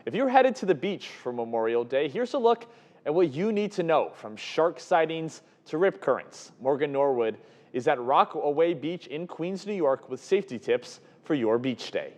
If you're headed to the beach for Memorial Day, here's a look at what you need to know, from shark sightings to rip currents. Morgan Norwood is at Rockaway Beach in Queens, New York with safety tips for your beach day.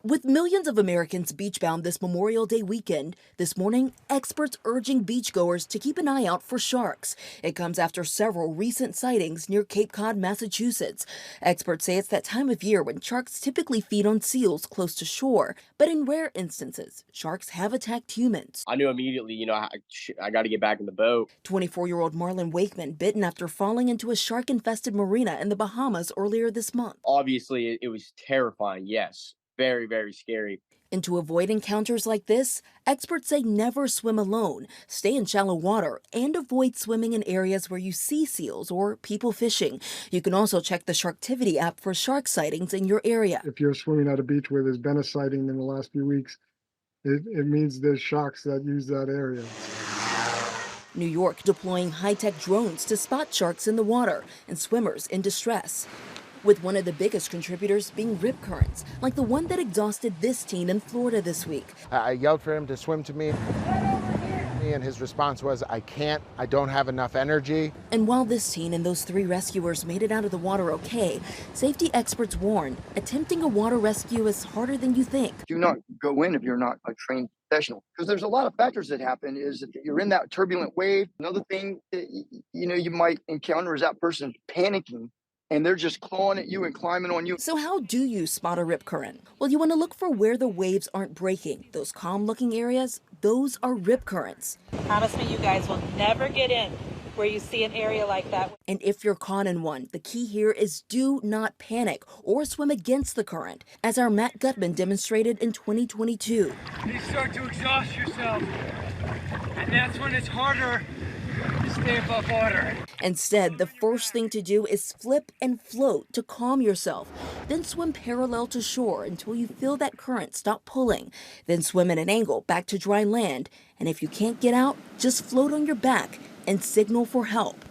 With millions of Americans beachbound this Memorial Day weekend, this morning, experts urging beachgoers to keep an eye out for sharks. It comes after several recent sightings near Cape Cod, Massachusetts. Experts say it's that time of year when sharks typically feed on seals close to shore. But in rare instances, sharks have attacked humans. I knew immediately, I got to get back in the boat. 24-year-old Marlon Wakeman bitten after falling into a shark-infested marina in the Bahamas earlier this month. Obviously, it was terrifying. Yes. Very, very scary. And to avoid encounters like this, experts say never swim alone, stay in shallow water, and avoid swimming in areas where you see seals or people fishing. You can also check the Sharktivity app for shark sightings in your area. If you're swimming at a beach where there's been a sighting in the last few weeks, it means there's sharks that use that area. New York deploying high-tech drones to spot sharks in the water and swimmers in distress, with one of the biggest contributors being rip currents, like the one that exhausted this teen in Florida this week. I yelled for him to swim to me, and his response was, "I can't, I don't have enough energy." And while this teen and those 3 rescuers made it out of the water okay, safety experts warn attempting a water rescue is harder than you think. Do not go in if you're not a trained professional, because there's a lot of factors that happen. Is that you're in that turbulent wave. Another thing that, you might encounter is that person panicking and they're just clawing at you and climbing on you. So how do you spot a rip current? Well, you want to look for where the waves aren't breaking. Those calm-looking areas, those are rip currents. Promise me you guys will never get in where you see an area like that. And if you're caught in one, the key here is do not panic or swim against the current, as our Matt Gutman demonstrated in 2022. You start to exhaust yourself, and that's when it's harder to stay above water. Instead, the first thing to do is flip and float to calm yourself. Then swim parallel to shore until you feel that current stop pulling. Then swim at an angle back to dry land. And if you can't get out, just float on your back and signal for help.